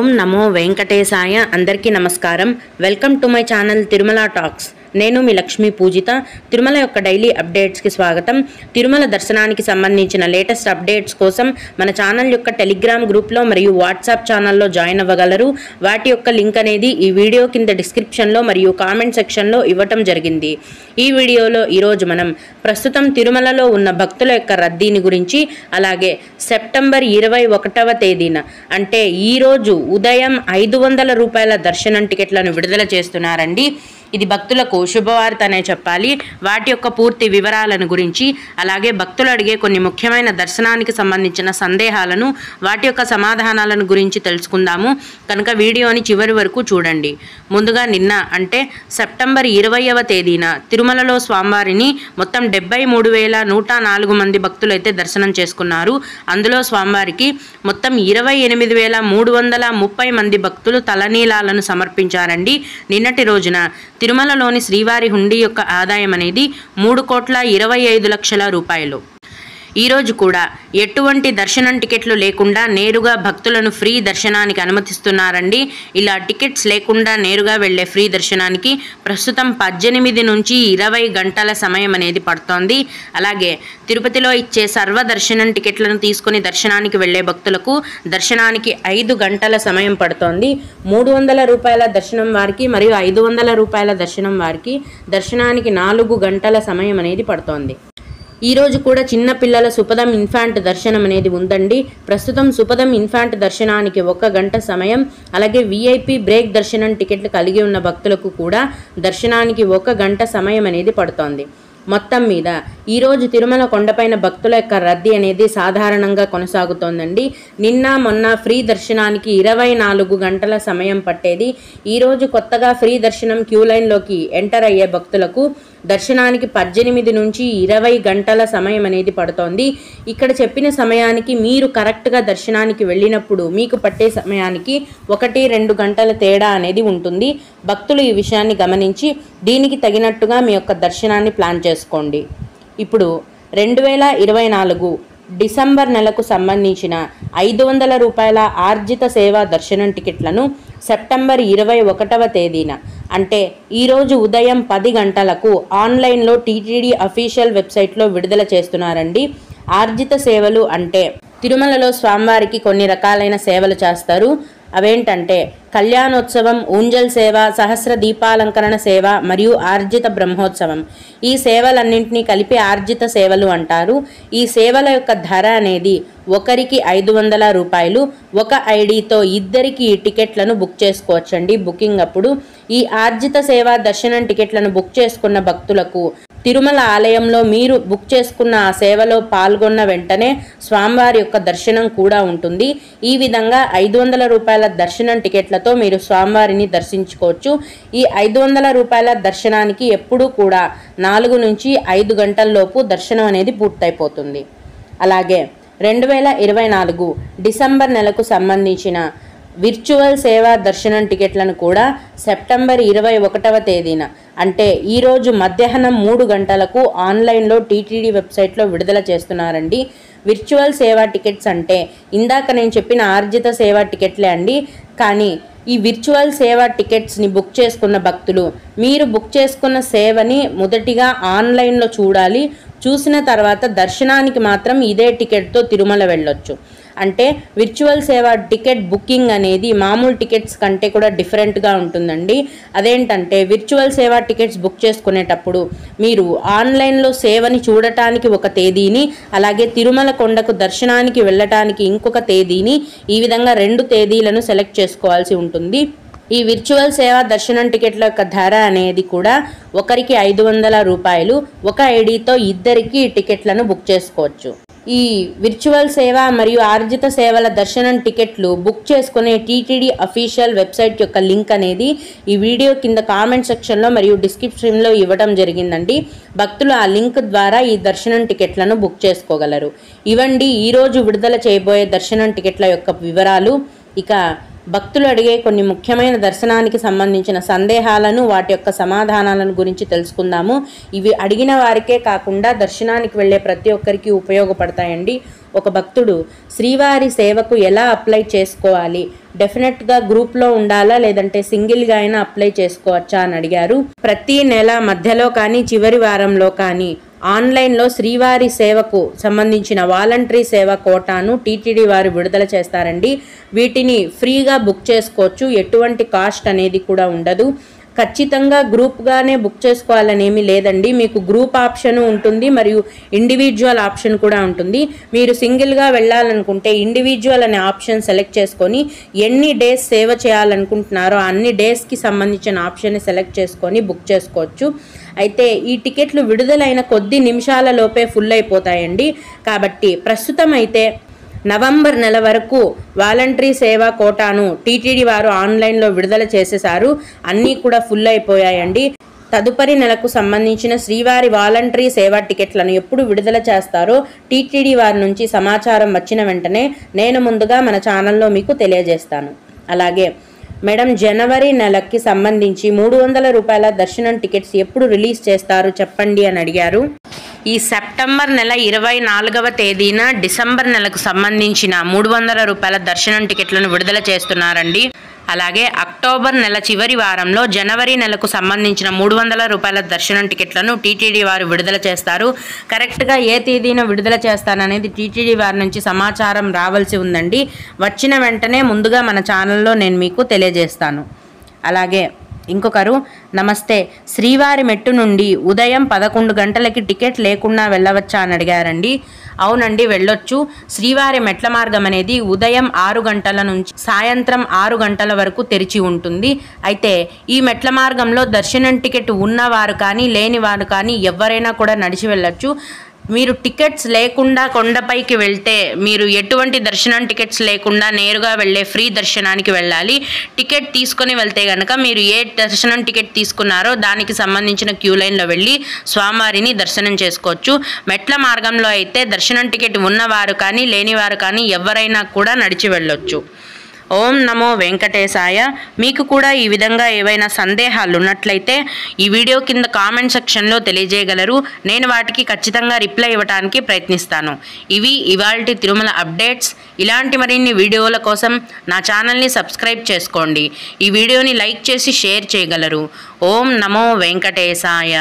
ఓం నమో వెంకటేశాయ. అందరికీ నమస్కారం. Welcome to my channel Tirumala talks. నేను మీ లక్ష్మీ పూజిత. తిరుమల యొక్క డైలీ అప్డేట్స్కి స్వాగతం. తిరుమల దర్శనానికి సంబంధించిన లేటెస్ట్ అప్డేట్స్ కోసం మన ఛానల్ యొక్క టెలిగ్రామ్ గ్రూప్లో మరియు వాట్సాప్ ఛానల్లో జాయిన్ అవ్వగలరు. వాటి యొక్క లింక్ అనేది ఈ వీడియో కింద డిస్క్రిప్షన్లో మరియు కామెంట్ సెక్షన్లో ఇవ్వటం జరిగింది. ఈ వీడియోలో ఈరోజు మనం ప్రస్తుతం తిరుమలలో ఉన్న భక్తుల యొక్క రద్దీని గురించి, అలాగే సెప్టెంబర్ 21వ తేదీన అంటే ఈరోజు ఉదయం 500 రూపాయల దర్శనం టికెట్లను విడుదల చేస్తున్నారండి. ఇది భక్తులకు శుభవార్త అనే చెప్పాలి. వాటి యొక్క పూర్తి వివరాలను గురించి, అలాగే భక్తులు అడిగే కొన్ని ముఖ్యమైన దర్శనానికి సంబంధించిన సందేహాలను, వాటి యొక్క సమాధానాలను గురించి తెలుసుకుందాము. కనుక వీడియోని చివరి వరకు చూడండి. ముందుగా నిన్న అంటే సెప్టెంబర్ 20వ తేదీన తిరుమలలో స్వామివారిని మొత్తం 73,104 మంది భక్తులు అయితే దర్శనం చేసుకున్నారు. అందులో స్వామివారికి మొత్తం 28,330 మంది భక్తులు తలనీలాలను సమర్పించారండి. నిన్నటి రోజున తిరుమలలోని శ్రీవారి హుండీ యొక్క ఆదాయం అనేది 3,25,00,000 రూపాయలు. ఈరోజు కూడా ఎటువంటి దర్శనం టికెట్లు లేకుండా నేరుగా భక్తులను ఫ్రీ దర్శనానికి అనుమతిస్తున్నారండి. ఇలా టికెట్స్ లేకుండా నేరుగా వెళ్లే ఫ్రీ దర్శనానికి ప్రస్తుతం 18 నుంచి 20 గంటల సమయం అనేది పడుతోంది. అలాగే తిరుపతిలో ఇచ్చే సర్వ దర్శనం టికెట్లను తీసుకుని దర్శనానికి వెళ్లే భక్తులకు దర్శనానికి 5 గంటల సమయం పడుతోంది. 300 రూపాయల దర్శనం వారికి మరియు 500 రూపాయల దర్శనం వారికి దర్శనానికి 4 గంటల సమయం అనేది పడుతోంది. ఈరోజు కూడా చిన్న పిల్లల సుపదం ఇన్ఫాంట్ దర్శనం అనేది ఉందండి. ప్రస్తుతం సుపదం ఇన్ఫాంట్ దర్శనానికి 1 గంట సమయం, అలాగే విఐపి బ్రేక్ దర్శనం టికెట్లు కలిగి ఉన్న భక్తులకు కూడా దర్శనానికి 1 గంట సమయం అనేది పడుతోంది. మొత్తం మీద ఈరోజు తిరుమల కొండపైన భక్తుల యొక్క రద్దీ అనేది సాధారణంగా కొనసాగుతోందండి. నిన్న మొన్న ఫ్రీ దర్శనానికి 24 గంటల సమయం పట్టేది. ఈరోజు కొత్తగా ఫ్రీ దర్శనం క్యూ లైన్లోకి ఎంటర్ అయ్యే భక్తులకు దర్శనానికి 18 నుంచి 20 గంటల సమయం అనేది పడుతోంది. ఇక్కడ చెప్పిన సమయానికి మీరు కరెక్ట్గా దర్శనానికి వెళ్ళినప్పుడు మీకు పట్టే సమయానికి 1-2 గంటల తేడా అనేది ఉంటుంది. భక్తులు ఈ విషయాన్ని గమనించి దీనికి తగినట్టుగా మీ యొక్క దర్శనాన్ని ప్లాన్ చేసుకోండి. ఇప్పుడు 2024 డిసెంబర్ నెలకు సంబంధించిన 500 రూపాయల ఆర్జిత సేవా దర్శనం టికెట్లను సెప్టెంబర్ 21వ తేదీన అంటే ఈరోజు ఉదయం 10 గంటలకు ఆన్లైన్లో టీటీడీ అఫీషియల్ వెబ్సైట్లో విడుదల చేస్తున్నారండి. ఆర్జిత సేవలు అంటే తిరుమలలో స్వామివారికి కొన్ని రకాలైన సేవలు చేస్తారు. అవేంటంటే కళ్యాణోత్సవం, ఊంజల్ సేవ, సహస్ర దీపాలంకరణ సేవ మరియు ఆర్జిత బ్రహ్మోత్సవం. ఈ సేవలన్నింటినీ కలిపి ఆర్జిత సేవలు అంటారు. ఈ సేవల యొక్క ధర అనేది ఒకరికి 500 రూపాయలు. ఒక ఐడితో ఇద్దరికి ఈ టికెట్లను బుక్ చేసుకోవచ్చండి. బుకింగ్ అప్పుడు ఈ ఆర్జిత సేవ దర్శనం టికెట్లను బుక్ చేసుకున్న భక్తులకు తిరుమల ఆలయంలో మీరు బుక్ చేసుకున్న ఆ సేవలో పాల్గొన్న వెంటనే స్వామివారి యొక్క దర్శనం కూడా ఉంటుంది. ఈ విధంగా 500 రూపాయల దర్శనం టికెట్లతో మీరు స్వామివారిని దర్శించుకోవచ్చు. ఈ 500 రూపాయల దర్శనానికి ఎప్పుడూ కూడా 4 నుంచి 5 గంటల్లోపు దర్శనం అనేది పూర్తయిపోతుంది. అలాగే 2024 డిసెంబర్ నెలకు సంబంధించిన విర్చువల్ సేవా దర్శనం టికెట్లను కూడా సెప్టెంబర్ 21వ తేదీన అంటే ఈరోజు మధ్యాహ్నం 3 గంటలకు ఆన్లైన్లో టీటీడీ వెబ్సైట్లో విడుదల చేస్తున్నారండి. విర్చువల్ సేవా టికెట్స్ అంటే ఇందాక నేను చెప్పిన ఆర్జిత సేవా టికెట్లే అండి. కానీ ఈ విర్చువల్ సేవా టికెట్స్ని బుక్ చేసుకున్న భక్తులు మీరు బుక్ చేసుకున్న సేవని మొదటిగా ఆన్లైన్లో చూడాలి. చూసిన తర్వాత దర్శనానికి మాత్రం ఇదే టికెట్తో తిరుమల వెళ్ళొచ్చు. అంటే విర్చువల్ సేవ టికెట్ బుకింగ్ అనేది మామూలు టికెట్స్ కంటే కూడా డిఫరెంట్గా ఉంటుందండి. అదేంటంటే విర్చువల్ సేవ టికెట్స్ బుక్ చేసుకునేటప్పుడు మీరు ఆన్లైన్లో సేవని చూడటానికి ఒక తేదీని, అలాగే తిరుమల కొండకు దర్శనానికి వెళ్ళటానికి ఇంకొక తేదీని, ఈ విధంగా 2 తేదీలను సెలెక్ట్ చేసుకోవాల్సి ఉంటుంది. ఈ విర్చువల్ సేవ దర్శనం టికెట్ల యొక్క ధర అనేది కూడా ఒకరికి 500 రూపాయలు. ఒక ఐడితో ఇద్దరికి టికెట్లను బుక్ చేసుకోవచ్చు. ఈ విర్చువల్ సేవ మరియు ఆర్జిత సేవల దర్శనం టికెట్లు బుక్ చేసుకునే టీటీడీ అఫీషియల్ వెబ్సైట్ యొక్క లింక్ అనేది ఈ వీడియో కింద కామెంట్ సెక్షన్లో మరియు డిస్క్రిప్షన్లో ఇవ్వడం జరిగిందండి. భక్తులు ఆ లింక్ ద్వారా ఈ దర్శనం టికెట్లను బుక్ చేసుకోగలరు. ఇవండి ఈరోజు విడుదల చేయబోయే దర్శనం టికెట్ల యొక్క వివరాలు. ఇక భక్తులు అడిగే కొన్ని ముఖ్యమైన దర్శనానికి సంబంధించిన సందేహాలను, వాటి యొక్క సమాధానాలను గురించి తెలుసుకుందాము. ఇవి అడిగిన వారికే కాకుండా దర్శనానికి వెళ్ళే ప్రతి ఒక్కరికి ఉపయోగపడతాయండి. ఒక భక్తుడు శ్రీవారి సేవకు ఎలా అప్లై చేసుకోవాలి, డెఫినెట్గా గ్రూప్లో ఉండాలా లేదంటే సింగిల్గా అయినా అప్లై చేసుకోవచ్చా అని అడిగారు. ప్రతి నెల మధ్యలో కానీ చివరి వారంలో కానీ ఆన్లైన్లో శ్రీవారి సేవకు సంబంధించిన వాలంటరీ సేవ కోటాను టీటీడీ వారు విడుదల చేస్తారండి. వీటిని ఫ్రీగా బుక్ చేసుకోవచ్చు, ఎటువంటి కాస్ట్ అనేది కూడా ఉండదు. ఖచ్చితంగా గ్రూప్గానే బుక్ చేసుకోవాలనేమి లేదండి. మీకు గ్రూప్ ఆప్షన్ ఉంటుంది మరియు ఇండివిజువల్ ఆప్షన్ కూడా ఉంటుంది. మీరు సింగిల్గా వెళ్ళాలనుకుంటే ఇండివిజువల్ అనే ఆప్షన్ సెలెక్ట్ చేసుకొని ఎన్ని డేస్ సేవ చేయాలనుకుంటున్నారో అన్ని డేస్కి సంబంధించిన ఆప్షన్ని సెలెక్ట్ చేసుకొని బుక్ చేసుకోవచ్చు. అయితే ఈ టికెట్లు విడుదలైన కొద్ది నిమిషాల లోపే ఫుల్ అయిపోతాయండి. కాబట్టి ప్రస్తుతం అయితే నవంబర్ నెల వరకు వాలంటరీ సేవా కోటాను టీటీడీ వారు ఆన్లైన్లో విడుదల చేసేశారు. అన్నీ కూడా ఫుల్ అయిపోయాయండి. తదుపరి నెలకు సంబంధించిన శ్రీవారి వాలంటరీ సేవా టికెట్లను ఎప్పుడు విడుదల చేస్తారో టీటీడీ వారి నుంచి సమాచారం వచ్చిన వెంటనే నేను ముందుగా మన ఛానల్లో మీకు తెలియజేస్తాను. అలాగే మేడం, జనవరి నెలకి సంబంధించి 300 రూపాయల దర్శనం టికెట్స్ ఎప్పుడు రిలీజ్ చేస్తారు చెప్పండి అని అడిగారు. ఈ సెప్టెంబర్ నెల 24వ తేదీన డిసెంబర్ నెలకు సంబంధించిన 300 రూపాయల దర్శనం టికెట్లను విడుదల చేస్తున్నారండి. అలాగే అక్టోబర్ నెల చివరి వారంలో జనవరి నెలకు సంబంధించిన 300 రూపాయల దర్శనం టికెట్లను టీటీడీ వారు విడుదల చేస్తారు. కరెక్ట్గా ఏ తేదీన విడుదల చేస్తారనేది టీటీడీ వారి నుంచి సమాచారం రావాల్సి ఉందండి. వచ్చిన వెంటనే ముందుగా మన ఛానల్లో నేను మీకు తెలియజేస్తాను. అలాగే ఇంకొకరు, నమస్తే, శ్రీవారి మెట్టు నుండి ఉదయం 11 గంటలకి టికెట్ లేకుండా వెళ్ళవచ్చా అని అడిగారండి. అవునండి, వెళ్ళొచ్చు. శ్రీవారి మెట్ల మార్గం అనేది ఉదయం 6 గంటల నుంచి సాయంత్రం 6 గంటల వరకు తెరిచి ఉంటుంది. అయితే ఈ మెట్ల మార్గంలో దర్శనం టికెట్ ఉన్నవారు కానీ లేని వారు కానీ ఎవరైనా కూడా నడిచి వెళ్ళొచ్చు. మీరు టికెట్స్ లేకుండా కొండపైకి వెళ్తే మీరు ఎటువంటి దర్శనం టికెట్స్ లేకుండా నేరుగా వెళ్ళే ఫ్రీ దర్శనానికి వెళ్ళాలి. టికెట్ తీసుకొని వెళ్తే కనుక మీరు ఏ దర్శనం టికెట్ తీసుకున్నారో దానికి సంబంధించిన క్యూ లైన్లో వెళ్ళి స్వామివారిని దర్శనం చేసుకోవచ్చు. మెట్ల మార్గంలో అయితే దర్శనం టికెట్ ఉన్నవారు కానీ లేనివారు కానీ ఎవరైనా కూడా నడిచి వెళ్ళొచ్చు. ఓం నమో వెంకటేశాయ. మీకు కూడా ఈ విధంగా ఏవైనా సందేహాలు ఉన్నట్లయితే ఈ వీడియో కింద కామెంట్ సెక్షన్లో తెలియజేయగలరు. నేను వాటికి ఖచ్చితంగా రిప్లై ఇవ్వడానికి ప్రయత్నిస్తాను. ఇవి ఇవాల్టి తిరుమల అప్డేట్స్. ఇలాంటి మరిన్ని వీడియోల కోసం నా ఛానల్ని సబ్స్క్రైబ్ చేసుకోండి. ఈ వీడియోని లైక్ చేసి షేర్ చేయగలరు. ఓం నమో వెంకటేశాయ.